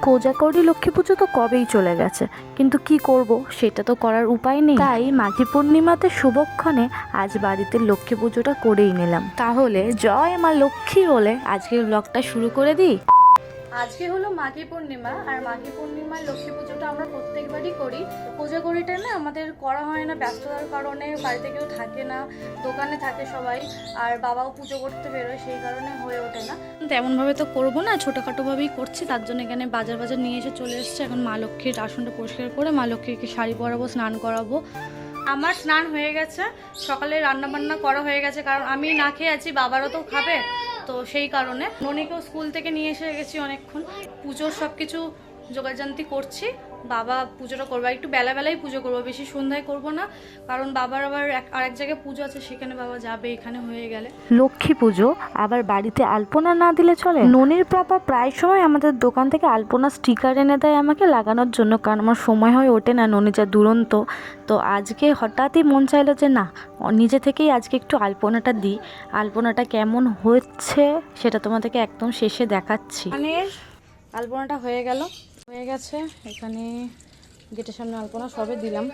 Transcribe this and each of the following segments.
কোজাগরী লক্ষ্মী পুজো তো কবেই চলে গেছে, কিন্তু কি করব সেটা তো করার উপায় নেই। তাই মাঘী পূর্ণিমাতে শুভক্ষণে আজ বাড়িতে লক্ষ্মী পুজোটা করেই নিলাম। তাহলে জয় মা লক্ষ্মী বলে আজকের ব্লগটা শুরু করে দিই। আজকে হলো মাঘী পূর্ণিমা, আর মাঘী পূর্ণিমার লক্ষ্মী পুজোটা আমরা প্রত্যেকবারই করি। কোজাগরীটা না আমাদের করা হয় না, ব্যস্ততার কারণে বাড়িতে কেউ থাকে না, দোকানে থাকে সবাই, আর বাবাও পুজো করতে বেরোয়, সেই কারণে হয়ে ওঠে না। তেমনভাবে তো করবো না, ছোটোখাটোভাবেই করছি। তার জন্য এখানে বাজার নিয়ে এসে চলে এসেছে। এখন মা লক্ষ্মীর আসনটা পরিষ্কার করে মা লক্ষ্মীকে শাড়ি পরাবো, স্নান করাবো। আমার স্নান হয়ে গেছে, সকালে রান্নাবান্না করা হয়ে গেছে, কারণ আমি না খেয়ে আছি, বাবারও তো খাবে, তো সেই কারণে ননিকেও স্কুল থেকে নিয়ে এসে গেছি অনেকক্ষণ। পুজোর সব কিছু জোগাড়জান্তি করছি। বাবা পুজোটা করবো, একটু বেলাবেলাই পুজো করবো, বেশি সন্ধ্যায় করবো না, কারণ বাবার আবার আরেক জায়গায় পুজো আছে, সেখানে বাবা যাবে এখানে হয়ে গেলে। লক্ষ্মী পুজো আবার বাড়িতে আলপনা না দিলে চলে? ননির পাপা প্রায় সময় আমাদের দোকান থেকে আলপনা স্টিকার এনে দেয় আমাকে লাগানোর জন্য, কারণ আমার সময় হয়ে ওঠে না, ননি যা দুরন্ত। তো আজকে হঠাৎই মন চাইলো যে না, নিজে থেকেই আজকে একটু আলপনাটা দিই। আলপনাটা কেমন হচ্ছে সেটা তোমাদেরকে একদম শেষে দেখাচ্ছি। আলপনাটা হয়ে গেছে, এখানে গেটের সামনে আলপনা সবে দিলাম,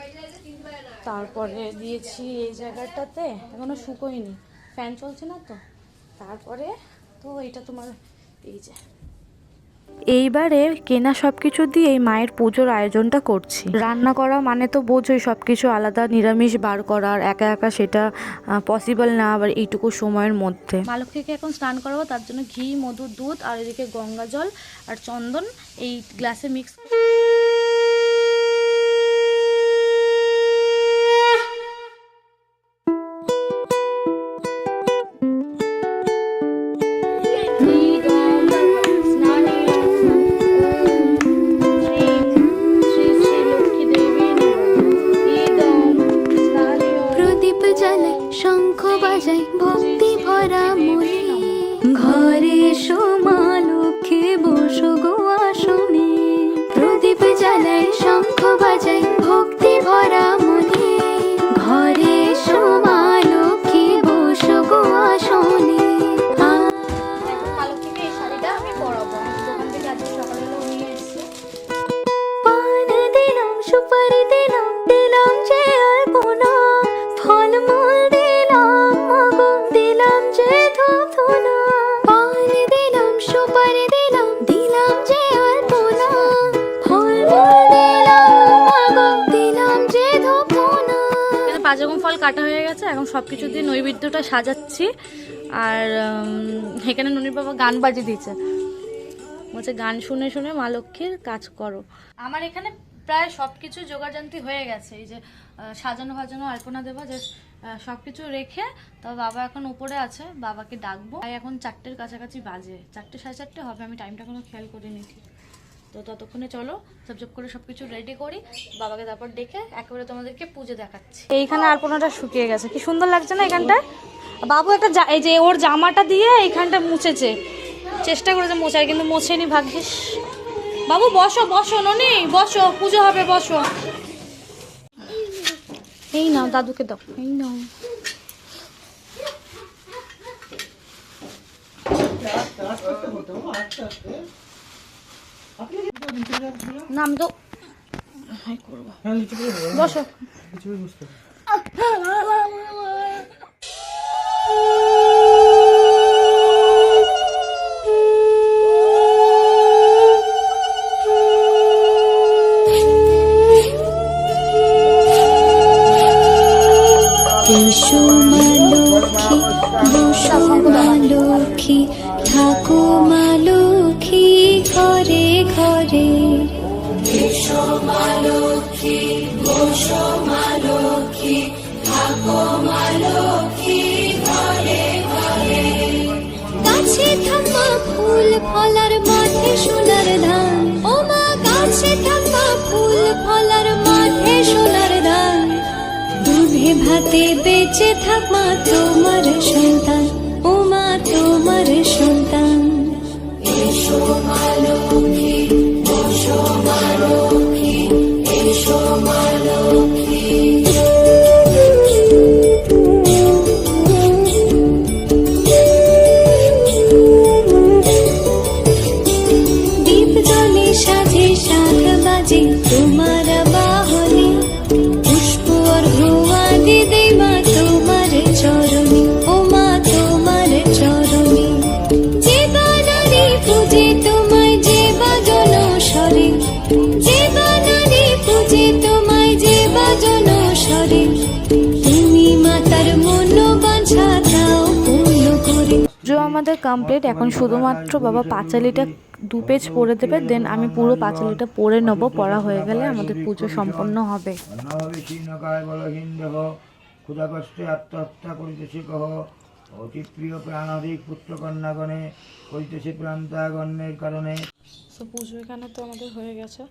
তারপরে দিয়েছি এই জায়গাটাতে, এখনো শুকোয়নি, ফ্যান চলছে না তো। তারপরে তো এটা তোমার এই যে এইবারে কেনা সব কিছু দিয়ে মায়ের পুজোর আয়োজনটা করছি। রান্না করা মানে তো বোঝোই, সব কিছু আলাদা নিরামিষ বার করার, একা একা সেটা পসিবল না আবার এইটুকু সময়ের মধ্যে। মা লক্ষ্মীকে এখন স্নান করাবো, তার জন্য ঘি, মধু, দুধ আর এদিকে গঙ্গা জল আর চন্দন এই গ্লাসে মিক্স। ভক্তি ভরা মনে ঘরে সোমা লক্ষ্মী বসো গো আসনে, প্রদীপ জ্বালাই শঙ্খ বাজাই ভক্তি ভরা মনে, ঘরে সোমা লক্ষ্মী বসো গো আসনে। মা লক্ষ্মীকে এই শাড়িটা আমি পরাবো, দোকান থেকে আজকে সকালবেলা নিয়ে এসেছি। পান দিলাম, সুপারি দিলাম, দিলাম যে আলপনা, ফলমূল দিলাম, মগম দিলাম যে ধূপধুনা। পান দিলাম, সুপারি দিলাম, দিলাম যে আলপনা, ফলমূল দিলাম, মগম দিলাম যে ধূপধুনা। এখানে 5 রকম ফল কাটা হয়ে গেছে, এখন সবকিছু দিয়ে নৈবেদ্যটা সাজাচ্ছি। আর এখানে ননির বাবা গান বাজিয়ে দিয়েছে, বলছে গান শুনে শুনে মা লক্ষ্মীর কাজ করো। আমার এখানে প্রায় সব কিছু জোগাড়জান্তি হয়ে গেছে, এই যে সাজানো ভাজানো আলপনা দেবো, যে সব কিছু রেখে, তো বাবা এখন উপরে আছে, বাবাকে ডাকবো। তাই এখন 4টের কাছাকাছি বাজে, 4টে 4:30 হবে, আমি টাইমটা কোনো খেয়াল করিনি ঠিক। তো ততক্ষণে চলো ঝপঝপ করে সব কিছু রেডি করি, বাবাকে তারপর ডেকে একেবারে তোমাদেরকে পুজো দেখাচ্ছি। এইখানে আলপনাটা শুকিয়ে গেছে, কি সুন্দর লাগছে না এখানটায়। বাবু একটা এই যে ওর জামাটা দিয়ে এইখানটা মুছেছে, চেষ্টা করেছে মোছার, কিন্তু মোছেনি ভাগ্যিস। বাবু বসো বসো, ননি বসো, পুজো হবে, বসো। এই নাও, দাদুকে দাও, এই নাও। নাম তো করবো, বসো। এসো মা লক্ষ্মী, বসো মা লক্ষ্মী, থাকো মা লক্ষ্মী ঘরে ঘরে। এসো মা লক্ষ্মী, বসো মা লক্ষ্মী, থাকো মা লক্ষ্মী ঘরে ঘরে। গাছে থাকা ফুল ফলার মাঠে সোনার ধান, ও মা গাছে থাকা ফুল ফলার মাঠে সোনার ধান। দুধে ভাতে বেঁচে থাক মা তোমার সন্তান, ও মা তোমার সন্তান। এসো মা লক্ষ্মী, বসো মা লক্ষ্মী, এসো মা লক্ষ্মী। দীপ জ্বলে মাঝে শাখ বাজে তোমার বাহনে, পুষ্প অর্ঘ্য আদি দেই মা তোমার চরণে, ও মা তোমার চরণে। যে বানারে পূজে তোমায় যে বাজন স্বরে, যে বানারে পূজে তোমায় যে বাজন স্বরে, তুমি মাতার মনোবাঞ্ছা দাও পূর্ণ করে। পুজো আমাদের কমপ্লিট। এখন শুধুমাত্র বাবা পাঁচালিটা 2 পেজ পড়ে দেবে, দেন আমি পুরো পাঁচালিটা পড়ে নেবো। পড়া হয়ে গেলে আমাদের পুজো সম্পন্ন হবে। অন্নবিচ্ছিন্নকায় বলহীন দেহ, ক্ষুধাকষ্টে আত্মহত্যা করিতেছে কহ, অতি প্রিয় প্রাণাধিক পুত্রকন্যাগণে করিতেছে প্রান্তাগণ্যের কারণে। তো পুজো এখানে তো আমাদের হয়ে গেছে।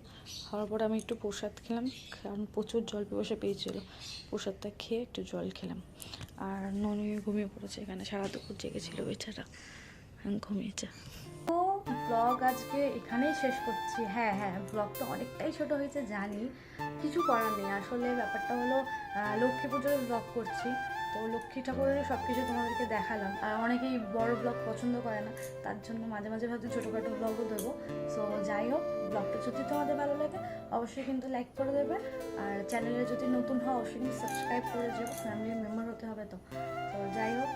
হওয়ার পরে আমি একটু প্রসাদ খেলাম, কারণ প্রচুর জল পিপাসা পেয়েছিল। প্রসাদটা খেয়ে একটু জল খেলাম। আর ননি ঘুমিয়ে পড়েছে, এখানে সারা দুপুর জেগেছিল বেচারা, ঘুমিয়েছে। তো ব্লগ আজকে এখানেই শেষ করছি। হ্যাঁ, ব্লগটা অনেকটাই ছোট হয়েছে জানি, কিছু করার নেই। আসলে ব্যাপারটা হলো লক্ষ্মী পুজোর ব্লগ করছি, তো লক্ষ্মী ঠাকুরের সব কিছু তোমাদেরকে দেখালাম। আর অনেকেই বড় ব্লগ পছন্দ করে না, তার জন্য মাঝে মাঝে ভাবছি ছোটোখাটো ব্লগও দেবো। সো যাই হোক, ব্লগটা যদি তোমাদের ভালো লাগে অবশ্যই কিন্তু লাইক করে দেবে। আর চ্যানেলে যদি নতুন হয় অবশ্যই কিন্তু সাবস্ক্রাইব করে যাবে, ফ্যামিলির মেম্বার হতে হবে। তো যাই হোক,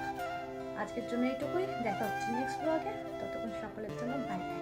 আজকের জন্য এইটুকুই। দেখা হচ্ছে নেক্সট ব্লগে। ততক্ষণ সকলের জন্য বাই বাই।